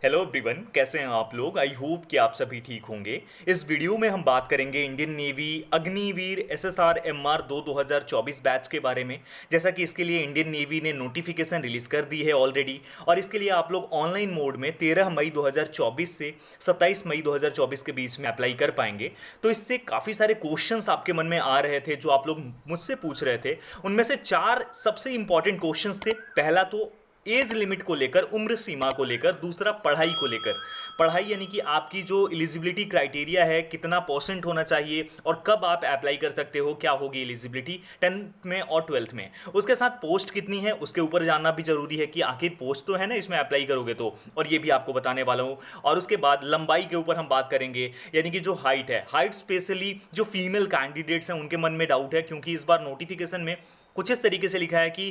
Hello everyone, कैसे हैं आप लोग। आई होप कि आप सभी ठीक होंगे। इस वीडियो में हम बात करेंगे Indian navy Agniveer SSR MR 2024 batch के बारे में। जैसा कि इसके लिए इंडियन नेवी ने नोटिफिकेशन रिलीज कर दी है ऑलरेडी, और इसके लिए आप लोग ऑनलाइन मोड में 13 मई 2024 से 27 मई 2024 के बीच में अप्लाई कर पाएंगे। तो इससे काफ़ी सारे क्वेश्चंस आपके मन में आ रहे थे जो आप लोग मुझसे पूछ रहे थे। उनमें से 4 सबसे इंपॉर्टेंट क्वेश्चंस थे। पहला तो एज लिमिट को लेकर, उम्र सीमा को लेकर। दूसरा पढ़ाई को लेकर, पढ़ाई यानी कि आपकी जो एलिजिबिलिटी क्राइटेरिया है, कितना परसेंट होना चाहिए और कब आप अप्लाई कर सकते हो, क्या होगी एलिजिबिलिटी 10th में और 12th में। उसके साथ पोस्ट कितनी है उसके ऊपर जानना भी जरूरी है कि आखिर पोस्ट तो है ना इसमें अप्लाई करोगे तो, और ये भी आपको बताने वाला हूँ। और उसके बाद लंबाई के ऊपर हम बात करेंगे, यानी कि जो हाइट है, हाइट स्पेशली जो फीमेल कैंडिडेट्स हैं उनके मन में डाउट है, क्योंकि इस बार नोटिफिकेशन में कुछ इस तरीके से लिखा है कि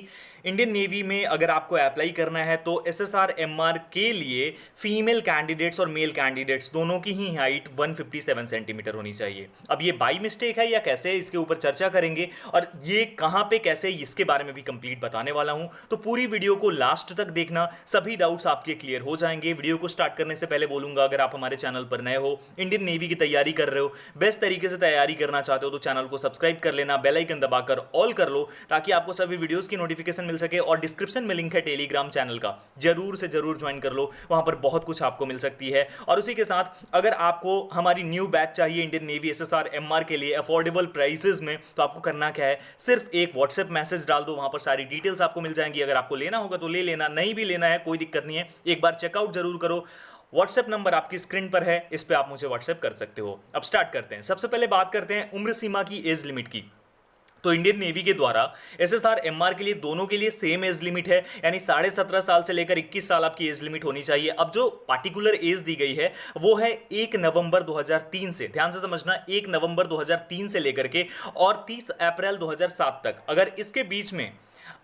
इंडियन नेवी में अगर आपको अप्लाई करना है तो एसएसआर एमआर के लिए फीमेल कैंडिडेट्स और मेल कैंडिडेट्स दोनों की ही हाइट 157 सेंटीमीटर होनी चाहिए। अब ये बाई मिस्टेक है या कैसे है, इसके ऊपर चर्चा करेंगे, और ये कहाँ पे कैसे, इसके बारे में भी कंप्लीट बताने वाला हूँ। तो पूरी वीडियो को लास्ट तक देखना, सभी डाउट्स आपके क्लियर हो जाएंगे। वीडियो को स्टार्ट करने से पहले बोलूंगा, अगर आप हमारे चैनल पर नए हो, इंडियन नेवी की तैयारी कर रहे हो, बेस्ट तरीके से तैयारी करना चाहते हो, तो चैनल को सब्सक्राइब कर लेना, बेल आइकन दबाकर ऑल कर लो ताकि आपको सभी वीडियोस की नोटिफिकेशन मिल सके। और डिस्क्रिप्शन में लिंक है टेलीग्राम चैनल का, जरूर से जरूर ज्वाइन कर लो, वहां पर बहुत कुछ आपको मिल सकती है। और उसी के साथ अगर आपको हमारी न्यू बैच चाहिए इंडियन नेवी एसएसआर एमआर के लिए अफोर्डेबल प्राइसेस में, तो आपको करना क्या है, सिर्फ एक व्हाट्सएप मैसेज डाल दो, वहां पर सारी डिटेल्स आपको मिल जाएंगी। अगर आपको लेना होगा तो ले लेना, नहीं भी लेना है कोई दिक्कत नहीं है, एक बार चेकआउट जरूर करो। व्हाट्सएप नंबर आपकी स्क्रीन पर है, इस पर आप मुझे व्हाट्सएप कर सकते हो। अब स्टार्ट करते हैं। सबसे पहले बात करते हैं उम्र सीमा की, एज लिमिट की। तो इंडियन नेवी के द्वारा एसएसआर एमआर के लिए दोनों के लिए सेम एज लिमिट है, यानी 17.5 साल से लेकर 21 साल आपकी एज लिमिट होनी चाहिए। अब जो पार्टिकुलर एज दी गई है वो है 1 नवंबर 2003 से, ध्यान से समझना, 1 नवंबर 2003 से लेकर के और 30 अप्रैल 2007 तक। अगर इसके बीच में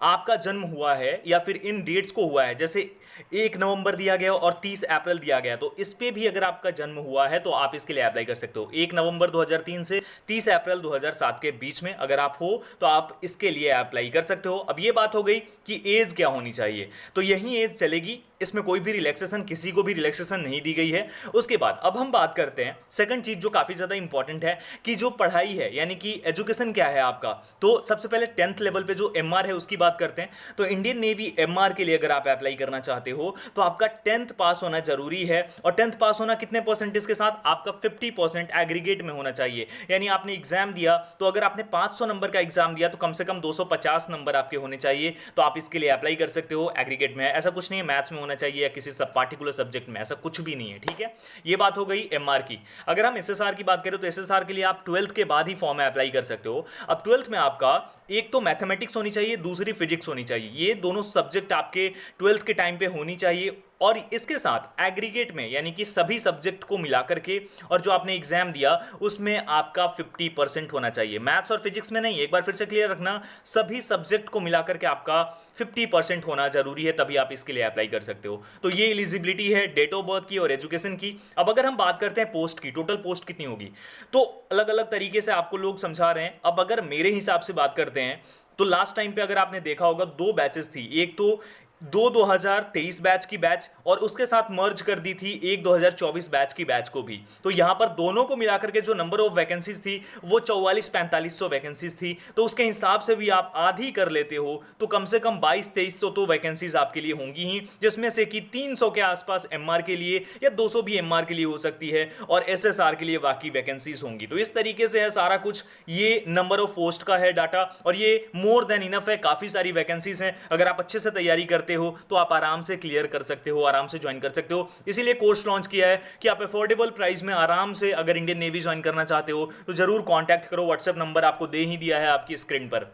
आपका जन्म हुआ है या फिर इन डेट्स को हुआ है, जैसे 1 नवंबर दिया गया और 30 अप्रैल दिया गया, तो इस पे भी अगर आपका जन्म हुआ है तो आप इसके लिए अप्लाई कर सकते हो। 1 नवंबर 2003 से 30 अप्रैल 2007 के बीच में अगर आप हो तो आप इसके लिए अप्लाई कर सकते हो। अब ये बात हो गई कि एज क्या होनी चाहिए, तो यही एज चलेगी, इसमें कोई भी रिलैक्सेशन, किसी को भी रिलैक्सेशन नहीं दी गई है। उसके बाद अब हम बात करते हैं सेकंड चीज जो काफी ज्यादा इंपॉर्टेंट है, कि जो पढ़ाई है यानी कि एजुकेशन क्या है आपका। तो सबसे पहले 10th लेवल पे जो एमआर है उसकी बात करते हैं। तो इंडियन नेवी एमआर के लिए अगर आप अप्लाई करना चाहते हो तो आपका 10th पास होना जरूरी है। और 10th पास होना कितने परसेंटेज के साथ, आपका 50% एग्रीगेट में होना चाहिए। यानी आपने एग्जाम दिया तो अगर आपने 500 नंबर का एग्जाम दिया तो कम से कम 250 नंबर आपके होने चाहिए, तो आप इसके लिए अप्लाई कर सकते हो। एग्रीगेट में ऐसा कुछ नहीं है मैथ्स में होना चाहिए या किसी सब पार्टिकुलर सब्जेक्ट में, ऐसा कुछ भी नहीं है, ठीक है। ये बात हो गई एमआर की। अगर हम एसएसआर की बात करें तो एसएसआर के लिए आप 12th के बाद ही फॉर्म में अप्लाई कर सकते हो। अब 12th में आपका एक तो मैथमेटिक्स होनी चाहिए, दूसरी फिजिक्स होनी चाहिए। ये दोनों सब्जेक्ट आपके 12th के टाइम पे होनी चाहिए। और इसके साथ एग्रीगेट में, यानी कि सभी सब्जेक्ट को मिलाकर के, और जो आपने एग्जाम दिया उसमें आपका 50% होना चाहिए। मैथ्स और फिजिक्स में नहीं, एक बार फिर से क्लियर रखना, सभी सब्जेक्ट को मिलाकर के आपका 50% होना जरूरी है, तभी आप इसके लिए अप्लाई कर सकते हो। तो ये एलिजिबिलिटी है डेट ऑफ बर्थ की और एजुकेशन की। अब अगर हम बात करते हैं पोस्ट की, टोटल पोस्ट कितनी होगी, तो अलग अलग तरीके से आपको लोग समझा रहे हैं। अब अगर मेरे हिसाब से बात करते हैं तो लास्ट टाइम पे अगर आपने देखा होगा 2 बैचेस थी, एक तो 2023 बैच की बैच और उसके साथ मर्ज कर दी थी एक 2024 बैच की बैच को भी। तो यहां पर दोनों को मिलाकर के जो नंबर ऑफ वैकेंसीज थी वो 44-4500 वैकेंसीज थी। तो उसके हिसाब से भी आप आधी कर लेते हो तो कम से कम 22-2300 तो वैकेंसीज आपके लिए होंगी ही, जिसमें से कि 300 के आसपास एमआर के लिए या 200 भी एमआर के लिए हो सकती है, और एसएसआर के लिए बाकी वैकेंसीज होंगी। तो इस तरीके से है सारा कुछ, ये नंबर ऑफ पोस्ट का है डाटा, और ये मोर देन इनफ है, काफी सारी वैकेंसीज हैं। अगर आप अच्छे से तैयारी करते हो तो आप आराम से क्लियर कर सकते हो, आराम से ज्वाइन कर सकते हो। इसीलिए कोर्स लॉन्च किया है कि आप अफोर्डेबल प्राइस में आराम से अगर इंडियन नेवी ज्वाइन करना चाहते हो तो जरूर कांटेक्ट करो। व्हाट्सएप नंबर आपको दे ही दिया है आपकी स्क्रीन पर।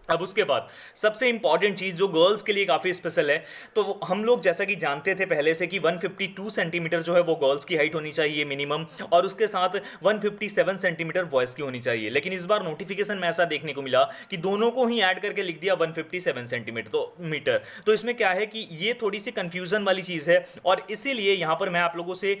अब उसके बाद सबसे इंपॉर्टेंट चीज जो गर्ल्स के लिए काफी स्पेशल है, तो हम लोग जैसा कि जानते थे पहले से कि 152 सेंटीमीटर जो है वो गर्ल्स की हाइट होनी चाहिए मिनिमम, और उसके साथ 157 सेंटीमीटर बॉयज की होनी चाहिए। लेकिन इस बार नोटिफिकेशन में ऐसा देखने को मिला कि दोनों को ही ऐड करके लिख दिया 157 सेंटीमीटर। तो इसमें क्या है कि ये थोड़ी सी कंफ्यूजन वाली चीज है, और इसीलिए यहां पर मैं आप लोगों से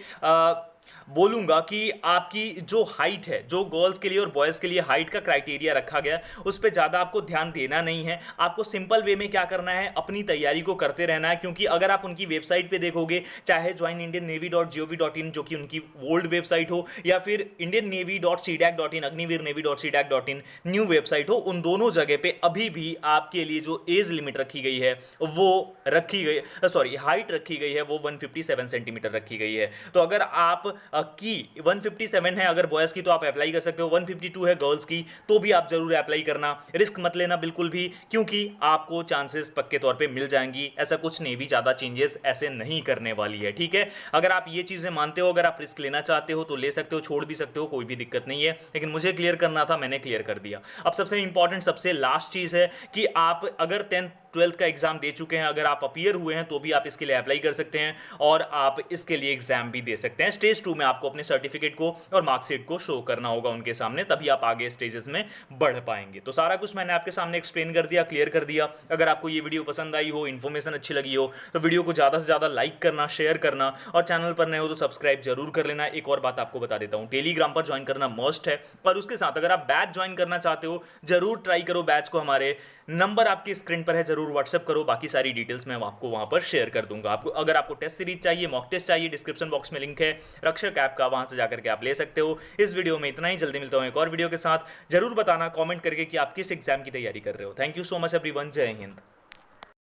बोलूंगा कि आपकी जो हाइट है, जो गर्ल्स के लिए और बॉयज़ के लिए हाइट का क्राइटेरिया रखा गया है, उस पर ज़्यादा आपको ध्यान देना नहीं है। आपको सिंपल वे में क्या करना है, अपनी तैयारी को करते रहना है। क्योंकि अगर आप उनकी वेबसाइट पे देखोगे, चाहे joinindiannavy.gov.in जो कि उनकी ओल्ड वेबसाइट हो, या फिर indiannavy.cdac.in agnivir-navy.cdac.in न्यू वेबसाइट हो, उन दोनों जगह पे अभी भी आपके लिए जो एज लिमिट रखी गई है वो रखी गई, सॉरी हाइट रखी गई है वो 157 सेंटीमीटर रखी गई है। तो अगर आप की 157 है अगर बॉयज़ की, तो आप अप्लाई कर सकते हो। 152 है गर्ल्स की, तो भी आप जरूर अप्लाई करना। रिस्क मत लेना बिल्कुल भी, क्योंकि आपको चांसेस पक्के तौर पे मिल जाएंगी। ऐसा कुछ नहीं, भी ज़्यादा चेंजेस ऐसे नहीं करने वाली है, ठीक है। अगर आप ये चीज़ें मानते हो, अगर आप रिस्क लेना चाहते हो तो ले सकते हो, छोड़ भी सकते हो, कोई भी दिक्कत नहीं है। लेकिन मुझे क्लियर करना था, मैंने क्लियर कर दिया। अब सबसे इंपॉर्टेंट, सबसे लास्ट चीज़ है कि आप अगर 10th 12th का एग्जाम दे चुके हैं, अगर आप अपीयर हुए हैं, तो भी आप इसके लिए अप्लाई कर सकते हैं और आप इसके लिए एग्जाम भी दे सकते हैं। स्टेज 2 में आपको अपने सर्टिफिकेट को और मार्कशीट को शो करना होगा उनके सामने, तभी आप आगे स्टेजेस में बढ़ पाएंगे। तो सारा कुछ मैंने आपके सामने एक्सप्लेन कर दिया, क्लियर कर दिया। अगर आपको ये वीडियो पसंद आई हो, इन्फॉर्मेशन अच्छी लगी हो, तो वीडियो को ज़्यादा से ज़्यादा लाइक करना, शेयर करना, और चैनल पर नए हो तो सब्सक्राइब जरूर कर लेना। एक और बात आपको बता देता हूँ, टेलीग्राम पर ज्वाइन करना मस्ट है। और उसके साथ अगर आप बैच ज्वाइन करना चाहते हो, जरूर ट्राई करो बैच को। हमारे नंबर आपकी स्क्रीन पर है, जरूर व्हाट्सएप करो। बाकी सारी डिटेल्स मैं आपको वहां पर शेयर कर दूंगा। आपको अगर आपको टेस्ट सीरीज चाहिए, मॉक टेस्ट चाहिए, डिस्क्रिप्शन बॉक्स में लिंक है रक्षक ऐप का, वहां से जाकर के आप ले सकते हो। इस वीडियो में इतना ही, जल्दी मिलता हूं एक और वीडियो के साथ। जरूर बताना कमेंट करके कि आप किस एग्जाम की तैयारी कर रहे हो। Thank you so much everyone, जय हिंद।